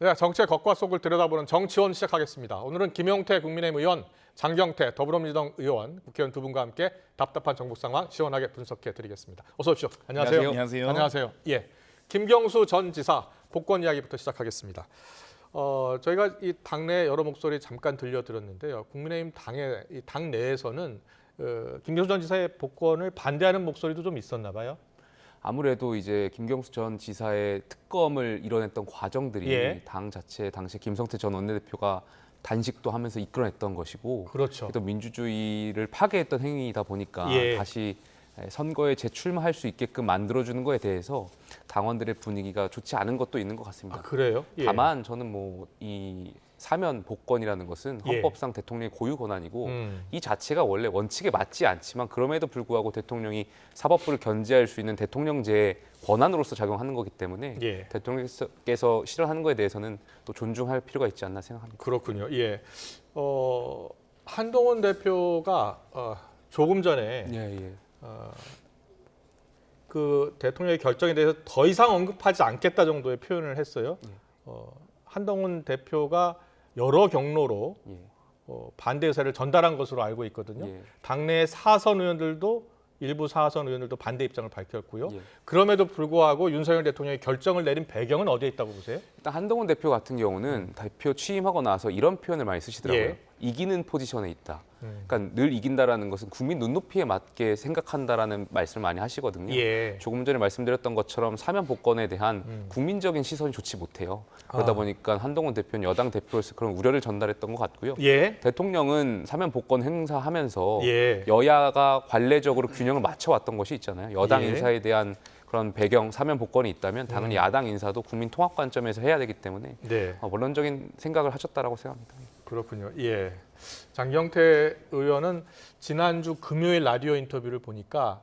네, 정치의 겉과 속을 들여다보는 정치원 시작하겠습니다. 오늘은 김용태 국민의힘 의원, 장경태 더불어민주당 의원, 국회의원 두 분과 함께 답답한 정국 상황 시원하게 분석해 드리겠습니다. 어서 오십시오. 안녕하세요. 안녕하세요. 안녕하세요. 예, 김경수 전 지사 복권 이야기부터 시작하겠습니다. 저희가 이 당내 여러 목소리 잠깐 들려드렸는데요. 국민의힘 당 내에서는 김경수 전 지사의 복권을 반대하는 목소리도 좀 있었나 봐요. 아무래도 이제 김경수 전 지사의 특검을 이뤄냈던 과정들이 예. 당 자체 당시 김성태 전 원내대표가 단식도 하면서 이끌어냈던 것이고, 그렇죠. 또 민주주의를 파괴했던 행위이다 보니까 예. 다시 선거에 재출마할 수 있게끔 만들어주는 거에 대해서 당원들의 분위기가 좋지 않은 것도 있는 것 같습니다. 아, 그래요? 예. 다만 저는 뭐 이 사면 복권이라는 것은 예. 헌법상 대통령의 고유 권한이고 이 이 자체가 원래 원칙에 맞지 않지만 그럼에도 불구하고 대통령이 사법부를 견제할 수 있는 대통령제의 권한으로서 작용하는 거기 때문에 예. 대통령께서 실현하는 거에 대해서는 또 존중할 필요가 있지 않나 생각합니다. 그렇군요. 예. 한동훈 대표가 조금 전에 예. 그 대통령의 결정에 대해서 더 이상 언급하지 않겠다 정도의 표현을 했어요. 한동훈 대표가 여러 경로로 예. 반대 의사를 전달한 것으로 알고 있거든요. 예. 당내 사선 의원들도 일부 사선 의원들도 반대 입장을 밝혔고요. 예. 그럼에도 불구하고 윤석열 대통령이 결정을 내린 배경은 어디에 있다고 보세요? 일단 한동훈 대표 같은 경우는 대표 취임하고 나서 이런 표현을 많이 쓰시더라고요. 예. 이기는 포지션에 있다. 그러니까 늘 이긴다라는 것은 국민 눈높이에 맞게 생각한다라는 말씀을 많이 하시거든요. 예. 조금 전에 말씀드렸던 것처럼 사면 복권에 대한 국민적인 시선이 좋지 못해요. 그러다 보니까 한동훈 대표는 여당 대표로서 그런 우려를 전달했던 것 같고요. 예. 대통령은 사면 복권 행사하면서 예. 여야가 관례적으로 균형을 맞춰왔던 것이 있잖아요. 여당 예. 인사에 대한 그런 배경, 사면 복권이 있다면 당연히 야당 인사도 국민 통합 관점에서 해야 되기 때문에 네. 원론적인 생각을 하셨다라고 생각합니다. 그렇군요. 예. 장경태 의원은 지난주 금요일 라디오 인터뷰를 보니까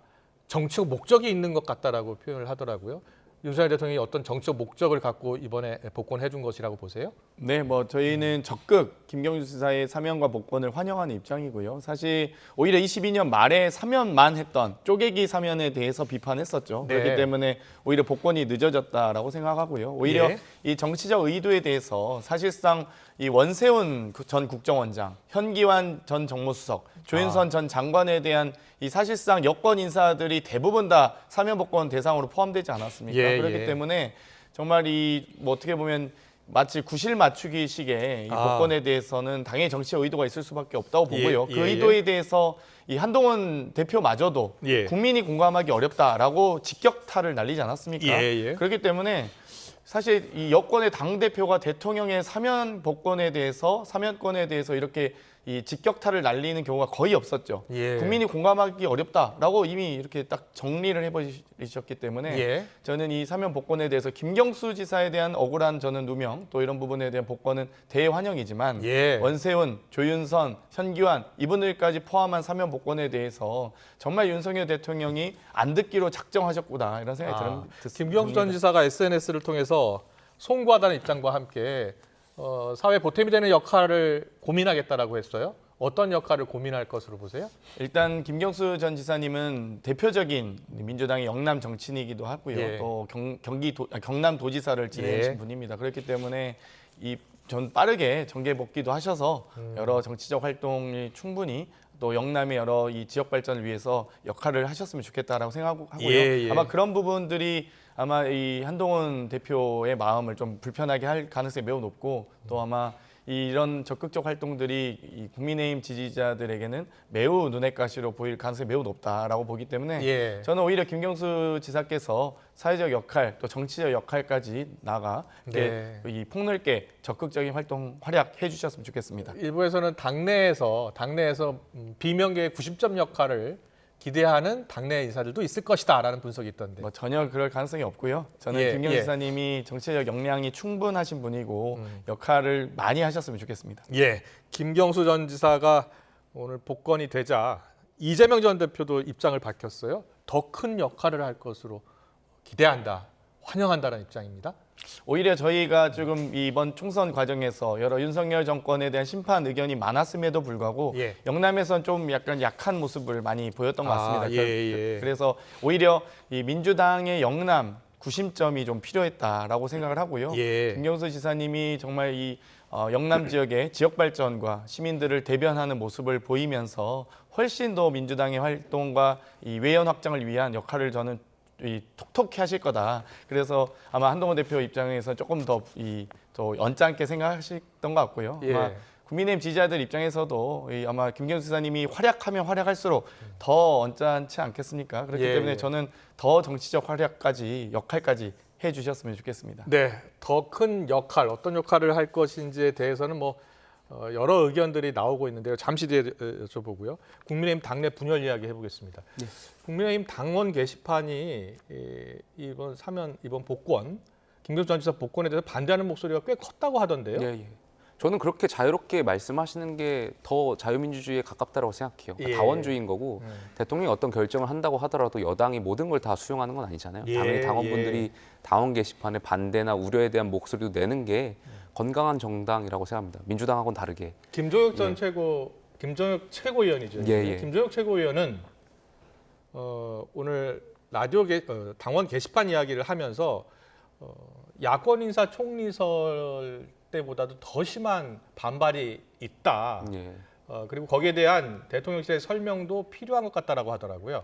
정치적 목적이 있는 것 같다라고 표현을 하더라고요. 윤석열 대통령이 어떤 정치적 목적을 갖고 이번에 복권해 준 것이라고 보세요? 네, 뭐 저희는 적극 김경수 지사의 사면과 복권을 환영하는 입장이고요. 사실 오히려 22년 말에 사면만 했던 쪼개기 사면에 대해서 비판했었죠. 네. 그렇기 때문에 오히려 복권이 늦어졌다라고 생각하고요. 오히려 예. 이 정치적 의도에 대해서 사실상 이 원세훈 전 국정원장, 현기환 전 정무수석, 조윤선 전 장관에 대한 이 사실상 여권 인사들이 대부분 다 사면 복권 대상으로 포함되지 않았습니까? 예, 그렇기 예. 때문에 정말 이 뭐 어떻게 보면 마치 구실 맞추기식의 이 복권에 대해서는 당연히 정치적 의도가 있을 수밖에 없다고 보고요. 예, 그 예, 의도에 대해서 이 한동훈 대표마저도 예. 국민이 공감하기 어렵다라고 직격탄을 날리지 않았습니까? 예. 그렇기 때문에 사실 이 여권의 당 대표가 대통령의 사면 복권에 대해서 사면권에 대해서 이렇게 이 직격탄을 날리는 경우가 거의 없었죠. 예. 국민이 공감하기 어렵다라고 이미 이렇게 딱 정리를 해버리셨기 때문에 예. 저는 이 사면 복권에 대해서 김경수 지사에 대한 억울한 저는 누명 또 이런 부분에 대한 복권은 대환영이지만 예. 원세훈, 조윤선, 현기환 이분들까지 포함한 사면 복권에 대해서 정말 윤석열 대통령이 안 듣기로 작정하셨구나 이런 생각이 듭니다. 김경수 전 지사가 SNS를 통해서 송구하다는 입장과 함께 사회 보탬이 되는 역할을 고민하겠다라고 했어요. 어떤 역할을 고민할 것으로 보세요? 일단 김경수 전 지사님은 대표적인 민주당의 영남 정치인이기도 하고요. 예. 또 경남 도지사를 지내신 예. 분입니다. 그렇기 때문에 전 빠르게 정계 복귀도 하셔서 여러 정치적 활동이 충분히 또 영남의 여러 이 지역 발전을 위해서 역할을 하셨으면 좋겠다라고 생각하고요. 예. 아마 그런 부분들이 아마 이 한동훈 대표의 마음을 좀 불편하게 할 가능성이 매우 높고 또 아마 이런 적극적 활동들이 이 국민의힘 지지자들에게는 매우 눈엣 가시로 보일 가능성이 매우 높다라고 보기 때문에 예. 저는 오히려 김경수 지사께서 사회적 역할 또 정치적 역할까지 나가 네. 이 폭넓게 적극적인 활동 활약해 주셨으면 좋겠습니다. 일부에서는 당내에서 비명계의 90점 역할을 기대하는 당내 인사들도 있을 것이다라는 분석이 있던데. 뭐 전혀 그럴 가능성이 없고요. 저는 예, 김경수 예. 지사님이 정치적 역량이 충분하신 분이고 역할을 많이 하셨으면 좋겠습니다. 예, 김경수 전 지사가 오늘 복권이 되자 이재명 전 대표도 입장을 밝혔어요. 더 큰 역할을 할 것으로 기대한다, 환영한다는 입장입니다. 오히려 저희가 지금 이번 총선 과정에서 여러 윤석열 정권에 대한 심판 의견이 많았음에도 불구하고 예. 영남에선 좀 약간 약한 모습을 많이 보였던 것 같습니다. 예. 그래서 오히려 이 민주당의 영남 구심점이 좀 필요했다라고 생각을 하고요. 예. 김경수 지사님이 정말 이 영남 지역의 지역 발전과 시민들을 대변하는 모습을 보이면서 훨씬 더 민주당의 활동과 이 외연 확장을 위한 역할을 저는 톡톡히 하실 거다. 그래서 아마 한동훈 대표 입장에서 조금 더 언짢게 생각하셨던 것 같고요. 예. 아마 국민의힘 지지자들 입장에서도 아마 김경수 지사님이 활약하면 활약할수록 더 언짢지 않겠습니까? 그렇기 예, 때문에 예. 저는 더 정치적 역할까지 해주셨으면 좋겠습니다. 네, 더 큰 역할, 어떤 역할을 할 것인지에 대해서는 뭐 여러 의견들이 나오고 있는데요. 잠시 뒤에 여쭤보고요. 국민의힘 당내 분열 이야기 해보겠습니다. 네. 국민의힘 당원 게시판이 이번 복권, 김경수 전 지사 복권에 대해서 반대하는 목소리가 꽤 컸다고 하던데요. 예, 예. 저는 그렇게 자유롭게 말씀하시는 게 더 자유민주주의에 가깝다라고 생각해요. 예. 다원주의인 거고 대통령이 어떤 결정을 한다고 하더라도 여당이 모든 걸 다 수용하는 건 아니잖아요. 예, 당연히 당원분들이 당원 게시판에 반대나 우려에 대한 목소리도 내는 게 건강한 정당이라고 생각합니다. 민주당하고는 다르게. 김종혁 전 예. 김종혁 최고위원이죠. 예, 예. 김종혁 최고위원은 오늘 당원 게시판 이야기를 하면서 야권 인사 총리설 때보다도 더 심한 반발이 있다. 예. 그리고 거기에 대한 대통령실의 설명도 필요한 것 같다라고 하더라고요.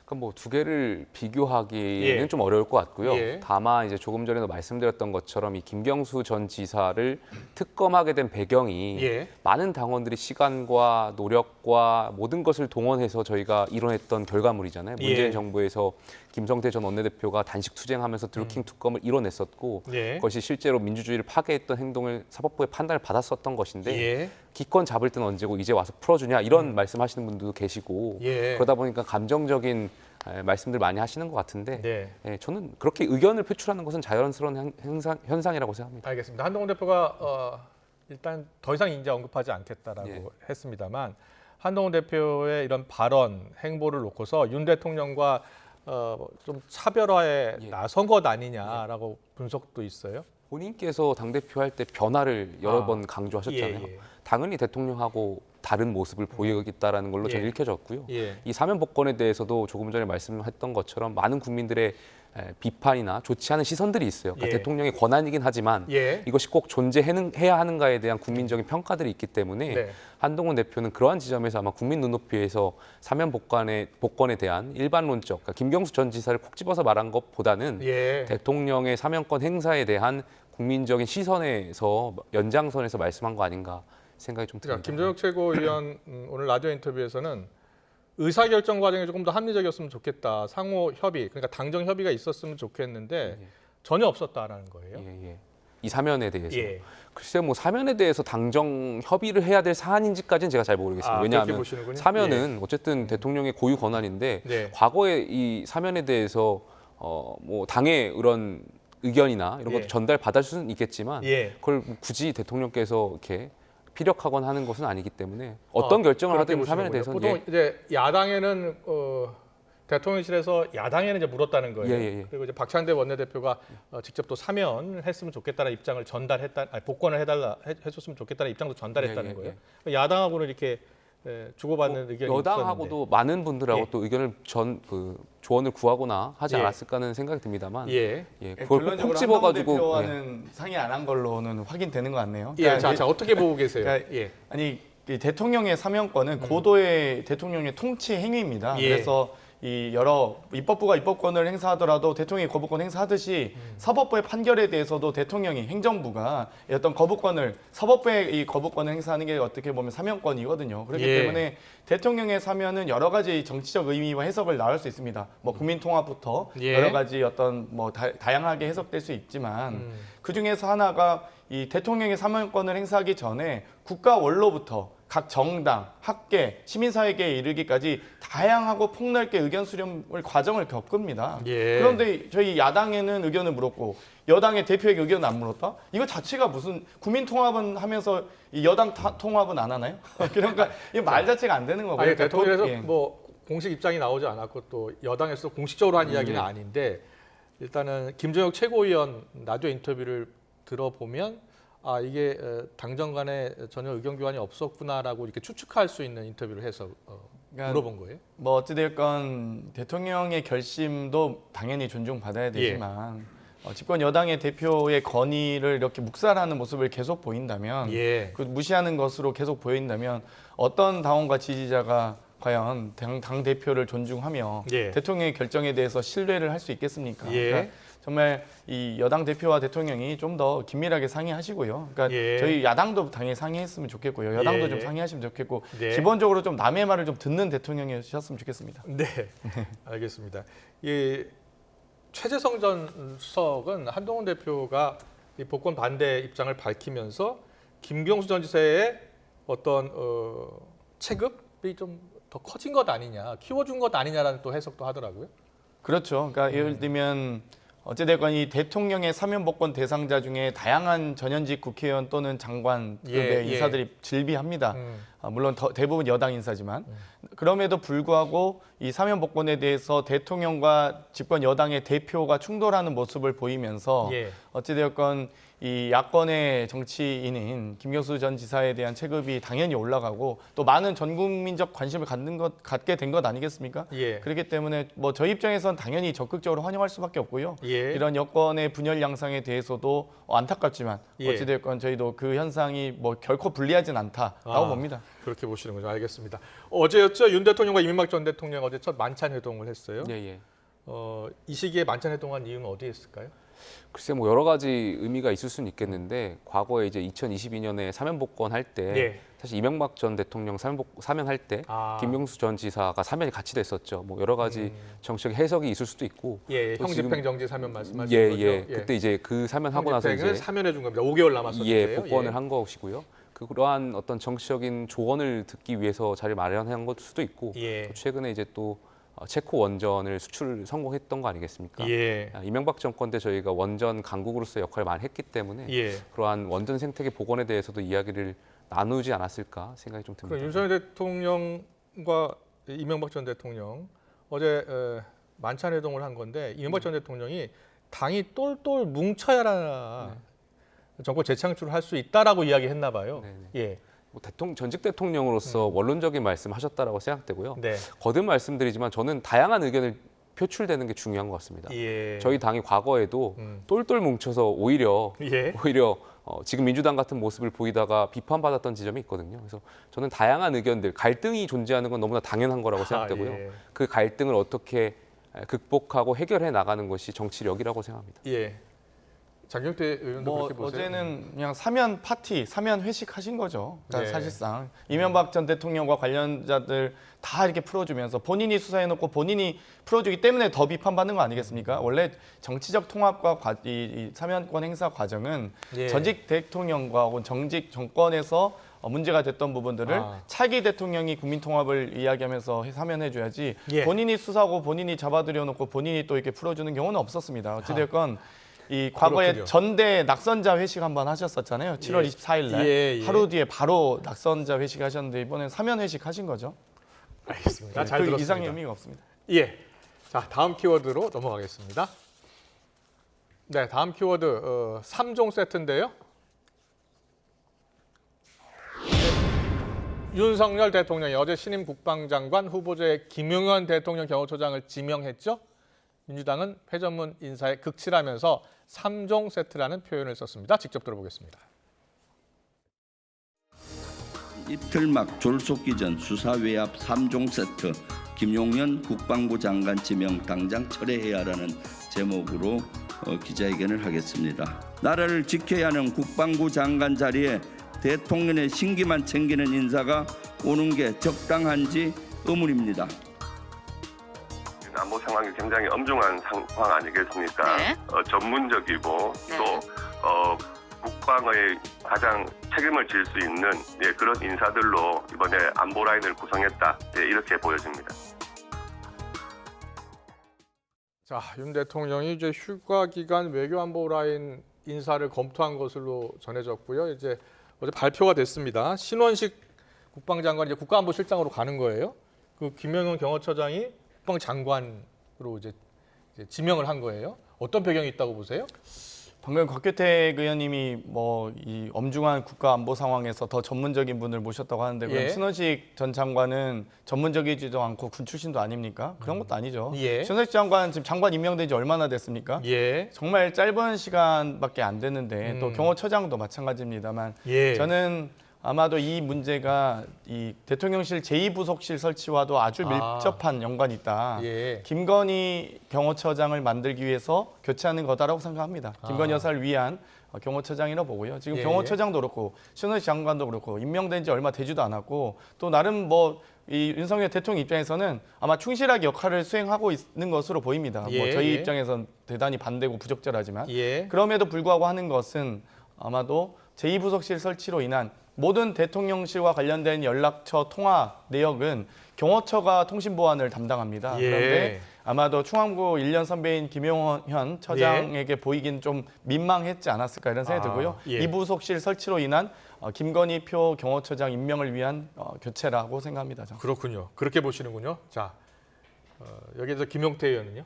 그러니까 뭐 두 개를 비교하기에는 예. 좀 어려울 것 같고요. 예. 다만 이제 조금 전에도 말씀드렸던 것처럼 이 김경수 전 지사를 특검하게 된 배경이 예. 많은 당원들이 시간과 노력과 모든 것을 동원해서 저희가 이뤄냈던 결과물이잖아요. 문재인 예. 정부에서 김성태 전 원내대표가 단식 투쟁하면서 드루킹 특검을 이뤄냈었고 예. 그것이 실제로 민주주의를 파괴했던 행동을 사법부의 판단을 받았었던 것인데 예. 기권 잡을 때는 언제고 이제 와서 풀어주냐 이런 말씀하시는 분들도 계시고 예. 그러다 보니까 감정적인 말씀들 많이 하시는 것 같은데 네. 저는 그렇게 의견을 표출하는 것은 자연스러운 현상이라고 생각합니다. 알겠습니다. 한동훈 대표가 일단 더 이상 이제 언급하지 않겠다라고 예. 했습니다만 한동훈 대표의 이런 발언, 행보를 놓고서 윤 대통령과 좀 차별화에 예. 나선 것 아니냐라고 분석도 있어요. 본인께서 당대표 할 때 변화를 여러 번 강조하셨잖아요. 예, 예. 당연히 대통령하고 다른 모습을 보이겠다라는 걸로 저는 예. 읽혀졌고요. 예. 이 사면 복권에 대해서도 조금 전에 말씀했던 것처럼 많은 국민들의 비판이나 좋지 않은 시선들이 있어요. 그러니까 예. 대통령의 권한이긴 하지만 예. 이것이 꼭 존재해야 하는가에 대한 국민적인 평가들이 있기 때문에 네. 한동훈 대표는 그러한 지점에서 아마 국민 눈높이에서 사면 복권에 대한 일반론적, 그러니까 김경수 전 지사를 콕 집어서 말한 것보다는 예. 대통령의 사면권 행사에 대한 국민적인 시선에서 연장선에서 말씀한 거 아닌가 생각이 좀 듭니다. 그러니까 김종혁 최고위원 오늘 라디오 인터뷰에서는 의사결정 과정이 조금 더 합리적이었으면 좋겠다. 상호 협의, 그러니까 당정 협의가 있었으면 좋겠는데 예. 전혀 없었다라는 거예요. 예, 예. 이 사면에 대해서. 예. 글쎄요, 뭐 사면에 대해서 당정 협의를 해야 될 사안인지까지는 제가 잘 모르겠습니다. 그렇게 왜냐하면 보시는군요. 사면은 어쨌든 대통령의 고유 권한인데 네. 과거에 이 사면에 대해서 뭐 당의 이런 의견이나 이런 것도 예. 전달 받을 수는 있겠지만 예. 그걸 굳이 대통령께서 이렇게 피력하거나 하는 것은 아니기 때문에 어떤 결정을 그렇게 하든 사면에 보시는군요. 대해서는 보통 이제 야당에는 대통령실에서 야당에는 이제 물었다는 거예요. 예. 그리고 이제 박찬대 원내대표가 직접 또 사면을 했으면 좋겠다는 입장을 복권을 해줬으면 좋겠다는 입장도 전달했다는 예. 거예요. 야당하고는 이렇게 주고받는 의견이 여당하고도 있었는데. 많은 분들하고 예. 또 의견을 조언을 구하거나 하지 예. 않았을까는 생각이 듭니다만 예. 그걸 꼭 결론적으로 집어가지고 한동훈 대표와는 상의 안 한 걸로는 확인되는 것 같네요. 예. 그러니까 자 어떻게 보고 계세요? 그러니까 예. 아니 이 대통령의 사면권은 고도의 대통령의 통치 행위입니다. 예. 그래서 이 여러 입법부가 입법권을 행사하더라도 대통령이 거부권 행사하듯이 사법부의 판결에 대해서도 대통령이 행정부가 어떤 거부권을 사법부의 이 거부권을 행사하는 게 어떻게 보면 사면권이거든요. 그렇기 예. 때문에 대통령의 사면은 여러 가지 정치적 의미와 해석을 나올 수 있습니다. 뭐 국민통합부터 예. 여러 가지 어떤 뭐 다양하게 해석될 수 있지만 그 중에서 하나가 이 대통령의 사면권을 행사하기 전에 국가 원로부터 각 정당, 학계, 시민사회계에 이르기까지 다양하고 폭넓게 의견 수렴을 과정을 겪습니다. 예. 그런데 저희 야당에는 의견을 물었고 여당의 대표에게 의견을 안 물었다? 이거 자체가 무슨 국민 통합은 하면서 이 여당 통합은 안 하나요? 그러니까 이 말 자체가 안 되는 거고요. 아니 그러니까 대통령에서 예. 뭐 공식 입장이 나오지 않았고 또 여당에서 공식적으로 한 이야기는 아닌데 일단은 김종혁 최고위원 라디오 인터뷰를 들어보면 이게 당정 간에 전혀 의견 교환이 없었구나라고 이렇게 추측할 수 있는 인터뷰를 해서 그러니까 물어본 거예요? 뭐 어찌됐건 대통령의 결심도 당연히 존중받아야 되지만 집권 여당의 대표의 건의를 이렇게 묵살하는 모습을 계속 보인다면 예. 그 무시하는 것으로 계속 보인다면 어떤 당원과 지지자가 과연 당 대표를 존중하며 예. 대통령의 결정에 대해서 신뢰를 할 수 있겠습니까? 예. 그러니까 정말 이 여당 대표와 대통령이 좀 더 긴밀하게 상의하시고요. 그러니까 예. 저희 야당도 당연히 상의했으면 좋겠고요. 여당도 예. 좀 상의하시면 좋겠고 네. 기본적으로 좀 남의 말을 좀 듣는 대통령이셨으면 좋겠습니다. 네, 알겠습니다. 이 최재성 전 수석은 한동훈 대표가 이 복권 반대 입장을 밝히면서 김경수 전 지사의 어떤 체급이 좀 더 커진 것 아니냐, 키워준 것 아니냐라는 또 해석도 하더라고요. 그렇죠. 그러니까 예를 들면 어찌됐건 이 대통령의 사면 복권 대상자 중에 다양한 전현직 국회의원 또는 장관급의 예, 예. 인사들이 즐비합니다. 물론 대부분 여당 인사지만 그럼에도 불구하고 이 사면 복권에 대해서 대통령과 집권 여당의 대표가 충돌하는 모습을 보이면서 예. 어찌되었건 이 야권의 정치인인 김경수 전 지사에 대한 체급이 당연히 올라가고 또 많은 전 국민적 관심을 갖게 된 것 아니겠습니까? 예. 그렇기 때문에 뭐 저희 입장에선 당연히 적극적으로 환영할 수밖에 없고요. 예. 이런 여권의 분열 양상에 대해서도 안타깝지만 예. 어찌됐건 저희도 그 현상이 뭐 결코 불리하진 않다라고 봅니다. 그렇게 보시는군요. 알겠습니다. 어제였죠. 윤 대통령과 이명박 전 대통령 어제 첫 만찬 회동을 했어요. 예, 예. 이 시기에 만찬 회동한 이유는 어디에 있을까요? 글쎄 뭐 여러 가지 의미가 있을 수는 있겠는데 과거에 이제 2022년에 사면 복권할 때 예. 사실 이명박 전 대통령 사면할 때 김경수 전 지사가 사면이 같이 됐었죠. 뭐 여러 가지 정치적 해석이 있을 수도 있고. 예, 또 형집행 지금- 정지 사면 말씀하시는 예, 거죠? 예. 그때 이제 그 사면하고 나서 형집행을 이제 사면해 준 겁니다. 5개월 남았었는데요. 예, 복권을 한 것이고요. 그러한 어떤 정치적인 조언을 듣기 위해서 자리를 마련한 것 수도 있고 예. 또 최근에 이제 또 체코 원전을 수출 성공했던 거 아니겠습니까? 예. 이명박 정권 때 저희가 원전 강국으로서 역할을 많이 했기 때문에 예. 그러한 원전 생태계 복원에 대해서도 이야기를 나누지 않았을까 생각이 좀 그 듭니다. 윤석열 대통령과 이명박 전 대통령 어제 만찬 회동을 한 건데 이명박 전 대통령이 당이 똘똘 뭉쳐야라 정권 재창출을 할 수 있다라고 이야기했나 봐요. 네네. 예. 뭐 전직 대통령으로서 원론적인 말씀하셨다라고 생각되고요. 네. 거듭 말씀드리지만 저는 다양한 의견을 표출되는 게 중요한 것 같습니다. 예. 저희 당이 과거에도 똘똘 뭉쳐서 오히려 예. 지금 민주당 같은 모습을 보이다가 비판받았던 지점이 있거든요. 그래서 저는 다양한 의견들, 갈등이 존재하는 건 너무나 당연한 거라고 생각되고요. 예. 그 갈등을 어떻게 극복하고 해결해 나가는 것이 정치력이라고 생각합니다. 예. 장경태 의원도 뭐 그렇게 보세요? 어제는 그냥 사면 파티, 사면 회식 하신 거죠. 그러니까 네. 사실상 이명박 전 대통령과 관련자들 다 이렇게 풀어주면서 본인이 수사해놓고 본인이 풀어주기 때문에 더 비판받는 거 아니겠습니까? 원래 정치적 통합과 이 사면권 행사 과정은 예. 전직 대통령과 혹은 정직 정권에서 문제가 됐던 부분들을 차기 대통령이 국민 통합을 이야기하면서 사면해줘야지 예. 본인이 수사하고 본인이 잡아들여놓고 본인이 또 이렇게 풀어주는 경우는 없었습니다. 어찌됐건 이 과거에 그렇군요. 전대 낙선자 회식 한번 하셨었잖아요. 7월 예. 24일 날 예, 예. 하루 뒤에 바로 낙선자 회식 하셨는데 이번엔 사면 회식 하신 거죠. 알겠습니다. 잘 그 들었습니다. 이상의 의미가 없습니다. 예. 자, 다음 키워드로 넘어가겠습니다. 네, 다음 키워드 3종 세트인데요. 윤석열 대통령이 어제 신임 국방장관 후보자의 김용현 대통령 경호처장을 지명했죠. 민주당은 회전문 인사에 극치라면서 3종 세트라는 표현을 썼습니다. 직접 들어보겠습니다. 이틀 막 졸속기 전 수사 외압 3종 세트 김용현 국방부 장관 지명 당장 철회해야 하라는 제목으로 기자회견을 하겠습니다. 나라를 지켜야 하는 국방부 장관 자리에 대통령의 신기만 챙기는 인사가 오는 게 적당한지 의문입니다. 안보 상황이 굉장히 엄중한 상황 아니겠습니까? 네. 전문적이고 네. 또 국방의 가장 책임을 질 수 있는 그런 인사들로 이번에 안보 라인을 구성했다. 이렇게 보여집니다. 자, 윤 대통령이 이제 휴가 기간 외교안보 라인 인사를 검토한 것으로 전해졌고요. 이제 어제 발표가 됐습니다. 신원식 국방장관이 이제 국가안보실장으로 가는 거예요. 그 김영현 경호처장이 국방장관으로 이제 지명을 한 거예요. 어떤 배경이 있다고 보세요? 방금 곽규택 의원님이 뭐 이 엄중한 국가 안보 상황에서 더 전문적인 분을 모셨다고 하는데 그럼 예. 신원식 전 장관은 전문적이지도 않고 군 출신도 아닙니까? 그런 것도 아니죠. 예. 신원식 장관 지금 장관 임명된 지 얼마나 됐습니까? 예. 정말 짧은 시간밖에 안 됐는데 또 경호처장도 마찬가지입니다만 예. 저는 아마도 이 문제가 이 대통령실 제2부속실 설치와도 아주 밀접한 연관이 있다. 예. 김건희 경호처장을 만들기 위해서 교체하는 거다라고 생각합니다. 김건희 여사를 위한 경호처장이라고 보고요. 지금 예, 경호처장도 그렇고 신원식 장관도 그렇고 임명된 지 얼마 되지도 않았고 또 나름 뭐 이 윤석열 대통령 입장에서는 아마 충실하게 역할을 수행하고 있는 것으로 보입니다. 예, 뭐 저희 예. 입장에선 대단히 반대고 부적절하지만 예. 그럼에도 불구하고 하는 것은 아마도 제2부속실 설치로 인한 모든 대통령실과 관련된 연락처 통화 내역은 경호처가 통신보안을 담당합니다. 예. 그런데 아마도 충암고 1년 선배인 김용현 처장에게 보이긴 좀 민망했지 않았을까 이런 생각이 들고요. 예. 2부속실 설치로 인한 김건희 표 경호처장 임명을 위한 교체라고 생각합니다. 저는. 그렇군요. 그렇게 보시는군요. 자, 여기서 김용태 의원은요?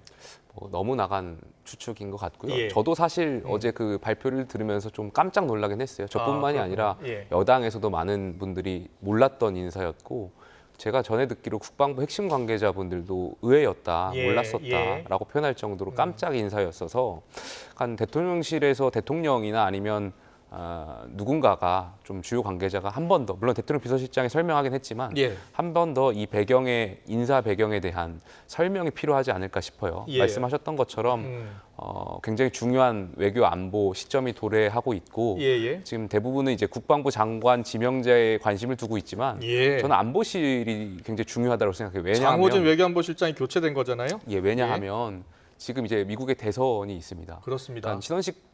뭐 너무 나간 추측인 것 같고요. 예. 저도 사실 어제 그 발표를 들으면서 좀 깜짝 놀라긴 했어요. 저뿐만이 그렇군요. 아니라 예. 여당에서도 많은 분들이 몰랐던 인사였고 제가 전에 듣기로 국방부 핵심 관계자분들도 의외였다, 예, 몰랐었다라고 표현할 정도로 깜짝 인사였어서 한 대통령실에서 대통령이나 아니면 누군가가 좀 주요 관계자가 한 번 더, 물론 대통령 비서실장이 설명하긴 했지만 예. 한 번 더 이 배경에 인사 배경에 대한 설명이 필요하지 않을까 싶어요. 예. 말씀하셨던 것처럼 굉장히 중요한 외교 안보 시점이 도래하고 있고 예. 지금 대부분은 이제 국방부 장관 지명자에 관심을 두고 있지만 예. 저는 안보실이 굉장히 중요하다고 생각해요. 왜냐하면 장호준 외교안보실장이 교체된 거잖아요. 왜냐하면 지금 이제 미국의 대선이 있습니다. 그렇습니다. 그러니까 신원식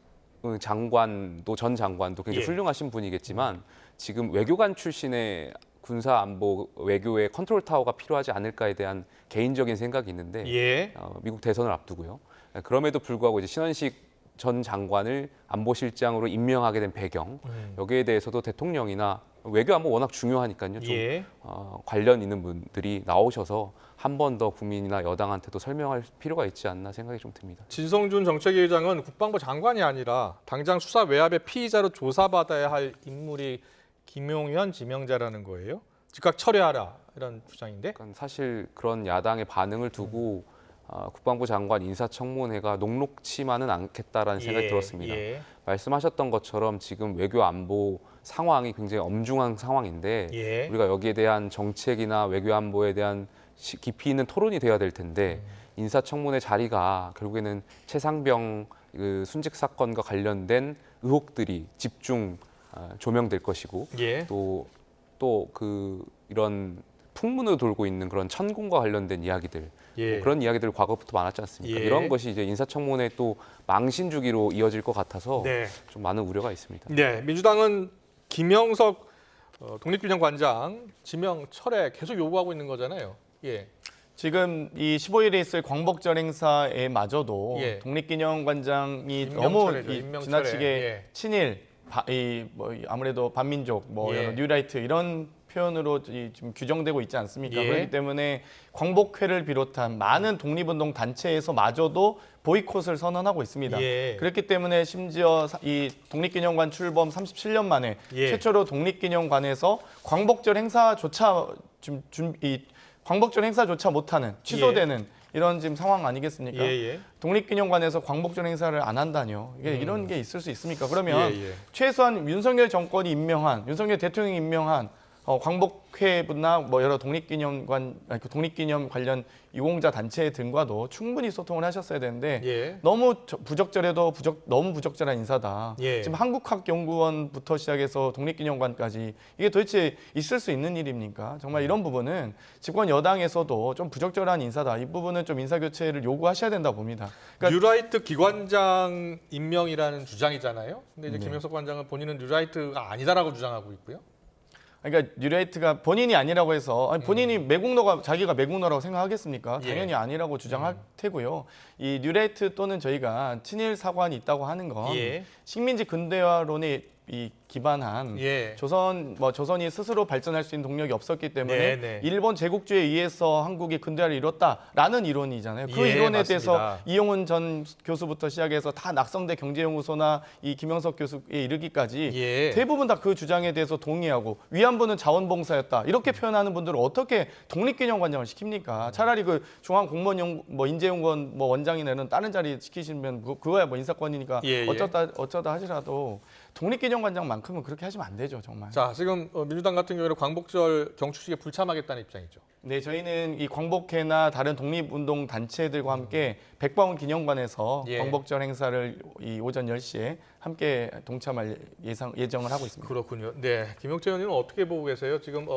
장관도 전 장관도 굉장히 예. 훌륭하신 분이겠지만 지금 외교관 출신의 군사 안보 외교의 컨트롤 타워가 필요하지 않을까에 대한 개인적인 생각이 있는데 예. 미국 대선을 앞두고요. 그럼에도 불구하고 이제 신원식 전 장관을 안보실장으로 임명하게 된 배경 여기에 대해서도 대통령이나 외교안보 워낙 중요하니까요. 좀 예. 관련 있는 분들이 나오셔서 한 번 더 국민이나 여당한테도 설명할 필요가 있지 않나 생각이 좀 듭니다. 진성준 정책위 의장은 국방부 장관이 아니라 당장 수사 외압의 피의자로 조사받아야 할 인물이 김용현 지명자라는 거예요. 즉각 철회하라 이런 주장인데. 그러니까 사실 그런 야당의 반응을 두고 국방부 장관 인사청문회가 녹록치만은 않겠다라는 생각이 들었습니다. 예. 말씀하셨던 것처럼 지금 외교 안보 상황이 굉장히 엄중한 상황인데 예. 우리가 여기에 대한 정책이나 외교 안보에 대한 깊이 있는 토론이 돼야 될 텐데 인사청문회 자리가 결국에는 최상병 그 순직 사건과 관련된 의혹들이 집중 조명될 것이고 예. 또 그 이런 풍문으로 돌고 있는 그런 천공과 관련된 이야기들 예. 뭐 그런 이야기들 과거부터 많았지 않습니까? 예. 이런 것이 이제 인사청문회 또 망신 주기로 이어질 것 같아서 네. 좀 많은 우려가 있습니다. 네. 민주당은 김영석 독립균형관장 지명 철회 계속 요구하고 있는 거잖아요. 예. 지금 이 15일에 있을 광복절 행사에마저도 예. 독립기념관장이 임명철회죠, 너무 임명철회. 지나치게 예. 친일, 아무래도 반민족, 예. 여러 뉴라이트 이런 표현으로 지금 규정되고 있지 않습니까? 예. 그렇기 때문에 광복회를 비롯한 많은 독립운동 단체에서마저도 보이콧을 선언하고 있습니다. 예. 그렇기 때문에 심지어 이 독립기념관 출범 37년 만에 예. 최초로 독립기념관에서 광복절 행사조차 광복절 행사조차 못하는 취소되는 이런 지금 상황 아니겠습니까? 예. 독립기념관에서 광복절 행사를 안 한다뇨. 이게 이런 게 있을 수 있습니까? 그러면 예. 최소한 윤석열 정권이 임명한, 윤석열 대통령이 임명한 광복회나 뭐 여러 독립기념 관련 유공자 단체 등과도 충분히 소통을 하셨어야 되는데 예. 너무 부적절해도 너무 부적절한 인사다. 예. 지금 한국학연구원부터 시작해서 독립기념관까지 이게 도대체 있을 수 있는 일입니까? 정말 이런 부분은 집권 여당에서도 좀 부적절한 인사다. 이 부분은 좀 인사 교체를 요구하셔야 된다 봅니다. 그러니까 뉴라이트 기관장 임명이라는 주장이잖아요. 근데 이제 네. 김영석 관장은 본인은 뉴라이트가 아니다라고 주장하고 있고요. 그러니까 뉴라이트가 본인이 아니라고 해서 본인이 매국노가 자기가 매국노라고 생각하겠습니까? 예. 당연히 아니라고 주장할 테고요. 이 뉴라이트 또는 저희가 친일 사관이 있다고 하는 건 예. 식민지 근대화론에 이 기반한 예. 조선이 스스로 발전할 수 있는 동력이 없었기 때문에 네. 일본 제국주의에 의해서 한국이 근대화를 이뤘다라는 이론이잖아요. 그 예, 이론에 맞습니다. 대해서 이용훈 전 교수부터 시작해서 다 낙성대 경제연구소나 이 김영석 교수에 이르기까지 예. 대부분 다 그 주장에 대해서 동의하고 위안부는 자원봉사였다 이렇게 표현하는 분들은 어떻게 독립기념관장을 시킵니까? 차라리 그 중앙공무원 인재연구원 원장이 내는 다른 자리 시키시면 그거야 인사권이니까 예. 어쩌다 하시라도 독립기념관장만큼은 그렇게 하시면 안 되죠, 정말. 자, 지금 민주당 같은 경우에는 광복절 경축식에 불참하겠다는 입장이죠. 네, 저희는 이 광복회나 다른 독립운동 단체들과 함께 백바원 기념관에서 예. 광복절 행사를 이 오전 10시에 함께 동참할 예정을 하고 있습니다. 그렇군요. 네, 김용태 의원님은 어떻게 보고 계세요? 지금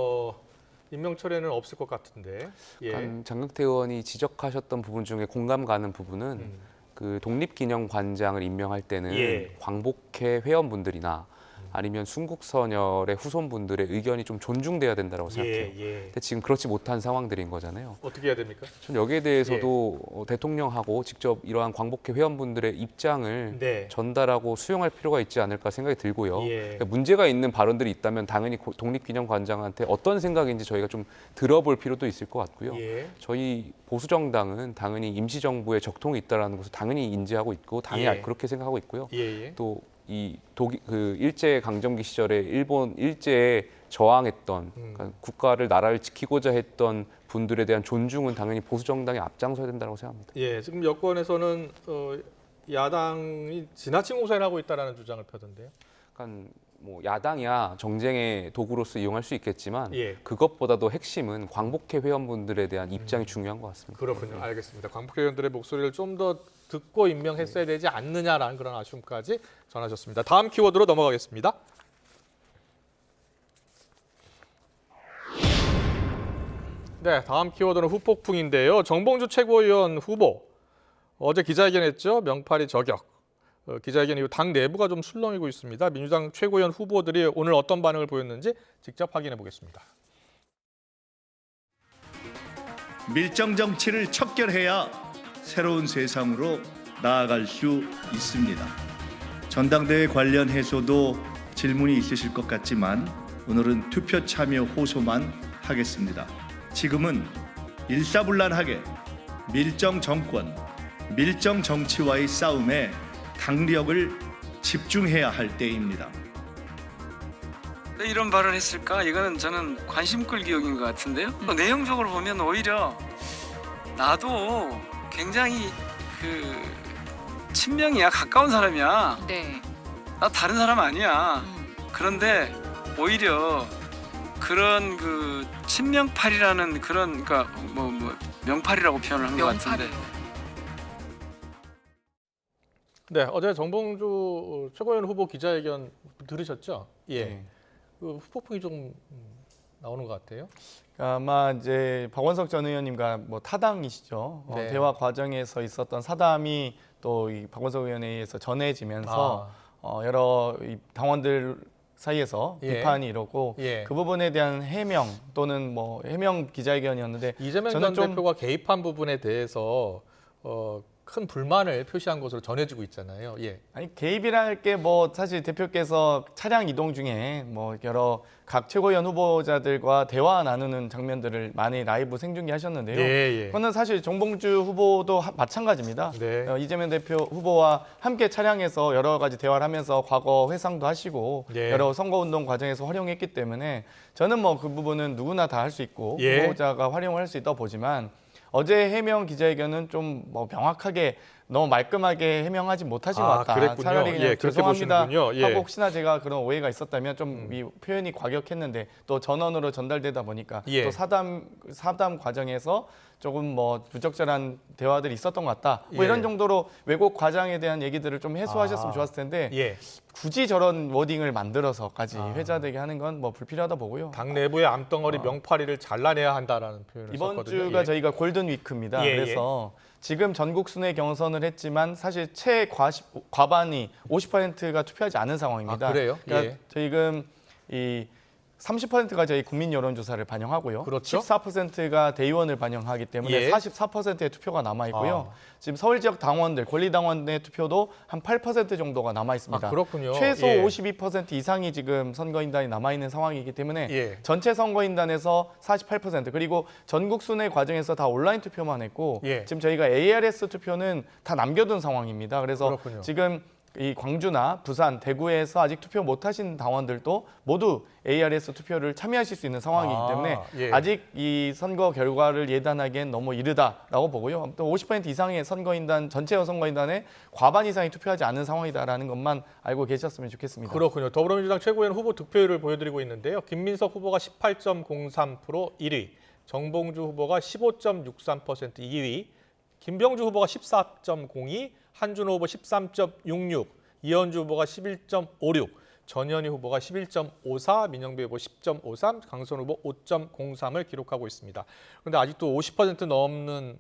임명철에는 없을 것 같은데. 예. 장경태 의원이 지적하셨던 부분 중에 공감 가는 부분은 그 독립기념관장을 임명할 때는 예. 광복회 회원분들이나 아니면 순국선열의 후손분들의 의견이 좀 존중돼야 된다고 생각해요. 예. 근데 지금 그렇지 못한 상황들인 거잖아요. 어떻게 해야 됩니까? 전 여기에 대해서도 대통령하고 직접 이러한 광복회 회원분들의 입장을 네. 전달하고 수용할 필요가 있지 않을까 생각이 들고요. 예. 그러니까 문제가 있는 발언들이 있다면 당연히 독립기념관장한테 어떤 생각인지 저희가 좀 들어볼 필요도 있을 것 같고요. 예. 저희 보수정당은 당연히 임시정부의 적통이 있다는 것을 당연히 인지하고 있고 당연히 예. 그렇게 생각하고 있고요. 예. 또 그 일제 강점기 시절에 일본 일제에 저항했던 그러니까 국가를 나라를 지키고자 했던 분들에 대한 존중은 당연히 보수정당이 앞장서야 된다고 생각합니다. 예. 지금 여권에서는 야당이 지나친 공세를 하고 있다라는 주장을 펴던데요. 그러니까 뭐 야당이야 정쟁의 도구로서 이용할 수 있겠지만 예. 그것보다도 핵심은 광복회 회원분들에 대한 입장이 중요한 것 같습니다. 그렇군요. 알겠습니다. 광복회 의원들의 목소리를 좀 더 듣고 임명했어야 되지 않느냐라는 그런 아쉬움까지 전하셨습니다. 다음 키워드로 넘어가겠습니다. 네, 다음 키워드는 후폭풍인데요. 정봉주 최고위원 후보 어제 기자회견했죠. 명팔이 저격. 기자회견 이후 당 내부가 좀 술렁이고 있습니다. 민주당 최고위원 후보들이 오늘 어떤 반응을 보였는지 직접 확인해 보겠습니다. 밀정 정치를 척결해야 새로운 세상으로 나아갈 수 있습니다. 전당대회 관련해서도 질문이 있으실 것 같지만 오늘은 투표 참여 호소만 하겠습니다. 지금은 일사불란하게 밀정 정권, 밀정 정치와의 싸움에 당력을 집중해야 할 때입니다. 왜 이런 발언을 했을까? 이거는 저는 관심 끌기 용인 것 같은데요. 내용적으로 보면 오히려 나도 굉장히 친명이야, 가까운 사람이야. 네. 나 다른 사람 아니야. 그런데 오히려 그런 친명팔이라는 그런 그러니까 명팔이라고 표현을 한 것 같은데. 네, 어제 정봉주 최고위원 후보 기자회견 들으셨죠? 예. 네. 그 후폭풍이 좀 나오는 것 같아요. 아마 이제 박원석 전 의원님과 타당이시죠. 네. 대화 과정에서 있었던 사담이 또 이 박원석 의원에 의해서 전해지면서 여러 이 당원들 사이에서 예. 비판이 일었고 예. 그 부분에 대한 해명 또는 해명 기자회견이었는데 이재명 저는 전 좀 대표가 개입한 부분에 대해서 큰 불만을 표시한 것으로 전해지고 있잖아요. 예. 아니 개입이랄 게 사실 대표께서 차량 이동 중에 여러 각 최고위원 후보자들과 대화 나누는 장면들을 많이 라이브 생중계하셨는데요. 예. 그거는 사실 정봉주 후보도 마찬가지입니다. 네. 이재명 대표 후보와 함께 차량에서 여러 가지 대화를 하면서 과거 회상도 하시고 네. 여러 선거운동 과정에서 활용했기 때문에 저는 그 부분은 누구나 다 할 수 있고 예. 후보자가 활용을 할 수 있다고 보지만 어제 해명 기자회견은 좀 명확하게 너무 말끔하게 해명하지 못하신 것 같다. 그랬군요. 차라리 그냥 예, 그렇게 죄송합니다 보시는군요. 예. 하고 혹시나 제가 그런 오해가 있었다면 좀 이 표현이 과격했는데 또 전원으로 전달되다 보니까 예. 또 사담 과정에서 조금 부적절한 대화들이 있었던 것 같다. 예. 이런 정도로 왜곡 과장에 대한 얘기들을 좀 해소하셨으면 좋았을 텐데 예. 굳이 저런 워딩을 만들어서까지 회자되게 하는 건 불필요하다 보고요. 당 내부의 암덩어리 명파리를 잘라내야 한다라는 표현을 이번 썼거든요. 주가 예. 저희가 골든 위크입니다. 예, 그래서 지금 전국 순회 경선을 했지만 사실 과반이 50%가 투표하지 않은 상황입니다. 그래요? 그러니까 예. 지금 이 30%가 저희 국민 여론조사를 반영하고요. 그렇죠. 14%가 대의원을 반영하기 때문에 예. 44%의 투표가 남아 있고요. 지금 서울 지역 당원들, 권리당원의 투표도 한 8% 정도가 남아 있습니다. 아, 그렇군요. 최소 예. 52% 이상이 지금 선거인단이 남아 있는 상황이기 때문에 예. 전체 선거인단에서 48% 그리고 전국 순회 과정에서 다 온라인 투표만 했고 예. 지금 저희가 ARS 투표는 다 남겨둔 상황입니다. 그래서 그렇군요. 지금 이 광주나 부산, 대구에서 아직 투표 못하신 당원들도 모두 ARS 투표를 참여하실 수 있는 상황이기 아, 때문에 예. 아직 이 선거 결과를 예단하기엔 너무 이르다라고 보고요. 아무튼 50% 이상의 선거인단 전체 선거인단의 과반 이상이 투표하지 않는 상황이다라는 것만 알고 계셨으면 좋겠습니다. 그렇군요. 더불어민주당 최고위원 후보 득표율을 보여드리고 있는데요. 김민석 후보가 18.03% 1위, 정봉주 후보가 15.63% 2위, 김병주 후보가 14.02, 한준호 후보 13.66, 이현주 후보가 11.56, 전현희 후보가 11.54, 민영배 후보 10.53, 강선 후보 5.03을 기록하고 있습니다. 그런데 아직도 50% 넘는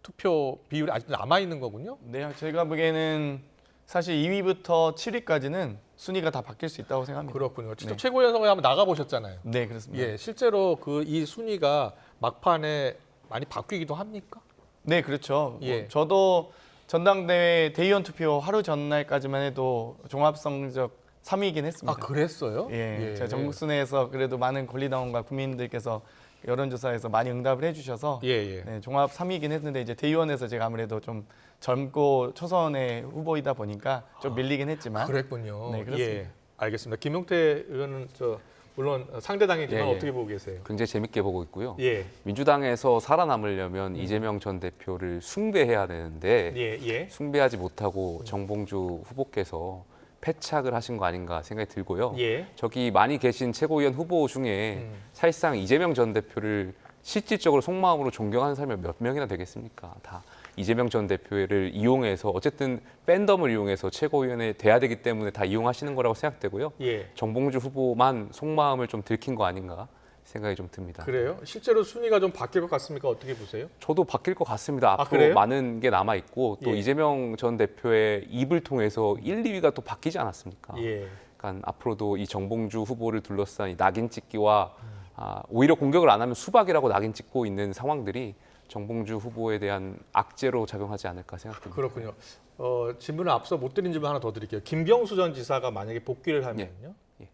투표 비율이 아직도 남아 있는 거군요. 네, 제가 보기에는 사실 2위부터 7위까지는 순위가 다 바뀔 수 있다고 생각합니다. 그렇군요. 직접 네. 최고위원 선거에 한번 나가보셨잖아요. 네, 그렇습니다. 예, 실제로 이 순위가 막판에 많이 바뀌기도 합니까? 네, 그렇죠. 예. 뭐 저도 전당대회 대의원 투표 하루 전날까지만 해도 종합성적 3위이긴 했습니다. 아, 그랬어요? 예, 제가 전국 순회에서 그래도 많은 권리당원과 국민들께서 여론조사에서 많이 응답을 해주셔서 예, 예. 네, 종합 3위이긴 했는데 이제 대의원에서 제가 아무래도 좀 젊고 초선의 후보이다 보니까 좀 밀리긴 했지만 그랬군요. 네, 그렇습니다. 예, 알겠습니다. 김용태 의원은 물론 상대당이지만 예, 예. 어떻게 보고 계세요? 굉장히 재밌게 보고 있고요. 예, 민주당에서 살아남으려면 이재명 전 대표를 숭배해야 되는데 예, 예. 숭배하지 못하고 정봉주 후보께서 패착을 하신 거 아닌가 생각이 들고요. 예. 저기 많이 계신 최고위원 후보 중에 사실상 이재명 전 대표를 실질적으로 속마음으로 존경하는 사람이 몇 명이나 되겠습니까? 다 이재명 전 대표를 이용해서 어쨌든 팬덤을 이용해서 최고위원에 돼야 되기 때문에 다 이용하시는 거라고 생각되고요. 예. 정봉주 후보만 속마음을 좀 들킨 거 아닌가 생각이 좀 듭니다. 그래요? 실제로 순위가 좀 바뀔 것 같습니까? 어떻게 보세요? 저도 바뀔 것 같습니다. 앞으로 그래요? 많은 게 남아 있고 또 예. 이재명 전 대표의 입을 통해서 1, 2위가 또 바뀌지 않았습니까? 예. 그러니까 앞으로도 이 정봉주 후보를 둘러싼 이 낙인 찍기와 오히려 공격을 안 하면 수박이라고 낙인 찍고 있는 상황들이 정봉주 후보에 대한 악재로 작용하지 않을까 생각됩니다. 그렇군요. 질문을 앞서 못 드린 질문 하나 더 드릴게요. 김경수 전 지사가 만약에 복귀를 하면요, 예.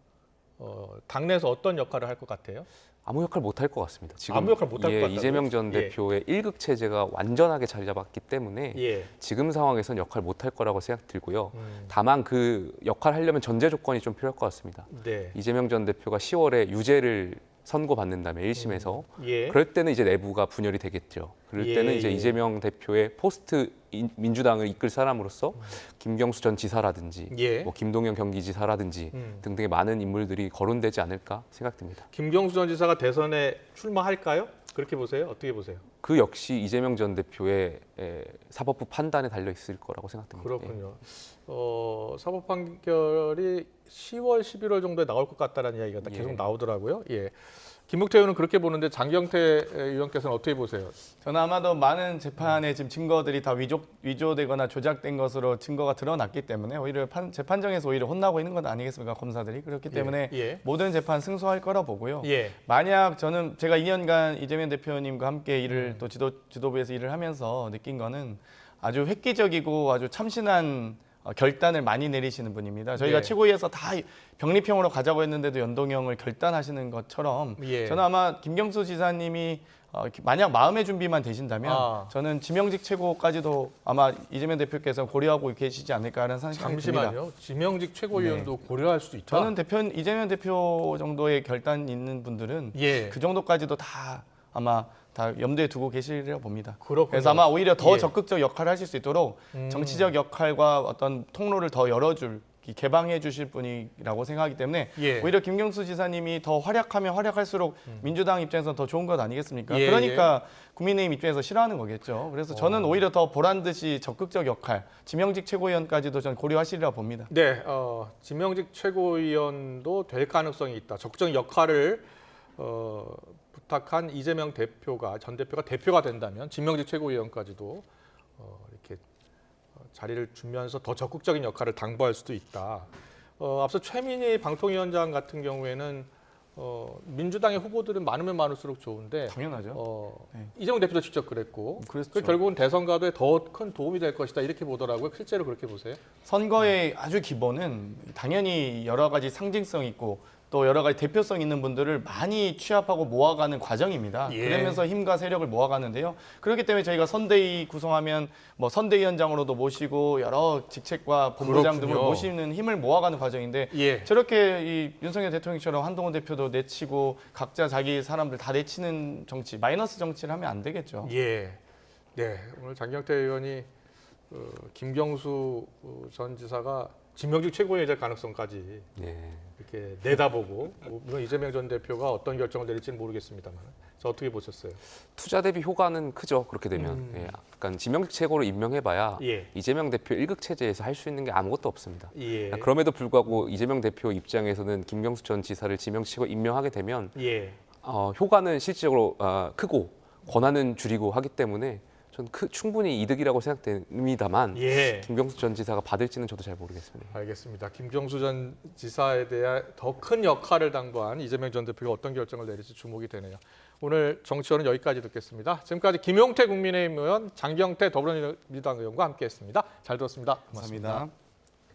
당내에서 어떤 역할을 할 것 같아요? 아무 역할 못 할 것 같습니다. 지금 아무 역할 못할 것 같다고요? 이재명 전 예. 대표의 1극 체제가 완전하게 자리 잡았기 때문에 예. 지금 상황에선 역할 못 할 거라고 생각 들고요. 다만 그 역할 하려면 전제 조건이 좀 필요할 것 같습니다. 네. 이재명 전 대표가 10월에 유죄를 선고받는다면 1심에서 예. 그럴 때는 이제 내부가 분열이 되겠죠. 그럴 때는 예, 이제 예. 이재명 대표의 포스트 민주당을 이끌 사람으로서 김경수 전 지사라든지 예. 뭐 김동연 경기지사라든지 등등의 많은 인물들이 거론되지 않을까 생각됩니다. 김경수 전 지사가 대선에 출마할까요? 그렇게 보세요? 어떻게 보세요? 그 역시 이재명 전 대표의 사법부 판단에 달려 있을 거라고 생각됩니다. 그렇군요. 사법 판결이 10월, 11월 정도에 나올 것 같다는 이야기가 예. 계속 나오더라고요. 예. 김묵태 의원은 그렇게 보는데 장경태 의원께서는 어떻게 보세요? 저는 아마도 많은 재판의 지금 증거들이 다 위조되거나 조작된 것으로 증거가 드러났기 때문에 오히려 재판정에서 오히려 혼나고 있는 건 아니겠습니까? 검사들이. 그렇기 때문에 예. 모든 재판 승소할 거라 보고요. 예. 만약 제가 2년간 이재명 대표님과 함께 일을 또 지도부에서 일을 하면서 느낀 거는 아주 획기적이고 아주 참신한 결단을 많이 내리시는 분입니다. 저희가 네. 최고위에서 다 병립형으로 가자고 했는데도 연동형을 결단하시는 것처럼 예. 저는 아마 김경수 지사님이 만약 마음의 준비만 되신다면 저는 지명직 최고까지도 아마 이재명 대표께서 고려하고 계시지 않을까라는 생각이 듭니다. 잠시만요. 지명직 최고위원도 고려할 수도 있다. 저는 이재명 대표 정도의 결단 있는 분들은 예. 그 정도까지도 다 아마 다 염두에 두고 계시리라 봅니다. 그렇군요. 그래서 아마 오히려 더 예. 적극적 역할을 하실 수 있도록 정치적 역할과 어떤 통로를 더 열어줄 개방해 주실 분이라고 생각하기 때문에 예. 오히려 김경수 지사님이 더 활약하면 활약할수록 민주당 입장에서 더 좋은 것 아니겠습니까? 예, 그러니까 국민의힘 입장에서 싫어하는 거겠죠. 그래서 저는 오히려 더 보란 듯이 적극적 역할, 지명직 최고위원까지도 저는 고려하시리라 봅니다. 네, 지명직 최고위원도 될 가능성이 있다. 적정 역할을 부탁한 이재명 대표가 전 대표가 대표가 된다면 지명직 최고위원까지도 이렇게 자리를 주면서 더 적극적인 역할을 당부할 수도 있다. 앞서 최민희 방통위원장 같은 경우에는 민주당의 후보들은 많으면 많을수록 좋은데 당연하죠. 네. 이재명 대표도 직접 그랬고 그렇죠. 그 결국은 대선 가도에 더 큰 도움이 될 것이다 이렇게 보더라고요. 실제로 그렇게 보세요? 선거의 아주 기본은 당연히 여러 가지 상징성 있고 또 여러 가지 대표성 있는 분들을 많이 취합하고 모아가는 과정입니다. 예. 그러면서 힘과 세력을 모아가는데요. 그렇기 때문에 저희가 선대위 구성하면 뭐 선대위원장으로도 모시고 여러 직책과 본부장 등을 그렇군요. 모시는 힘을 모아가는 과정인데 예. 저렇게 이 윤석열 대통령처럼 한동훈 대표도 내치고 각자 자기 사람들 다 내치는 정치, 마이너스 정치를 하면 안 되겠죠. 예. 네. 오늘 장경태 의원이 김경수 전 지사가 지명직 최고위원이 될 가능성까지 네. 이렇게 내다보고 물론 이재명 전 대표가 어떤 결정을 내릴지는 모르겠습니다만 저 어떻게 보셨어요? 투자 대비 효과는 크죠. 그렇게 되면 예, 약간 지명직 최고로 임명해봐야 예. 이재명 대표 1급 체제에서 할 수 있는 게 아무것도 없습니다. 예. 그럼에도 불구하고 이재명 대표 입장에서는 김경수 전 지사를 지명직 최고 임명하게 되면 예. 효과는 실질적으로 크고 권한은 줄이고 하기 때문에 전 충분히 이득이라고 생각됩니다만 예. 김경수 전 지사가 받을지는 저도 잘 모르겠습니다. 알겠습니다. 김경수 전 지사에 대한 더 큰 역할을 당부한 이재명 전 대표가 어떤 결정을 내릴지 주목이 되네요. 오늘 정치원은 여기까지 듣겠습니다. 지금까지 김용태 국민의힘 의원, 장경태 더불어민주당 의원과 함께했습니다. 잘 들었습니다. 고맙습니다. 감사합니다.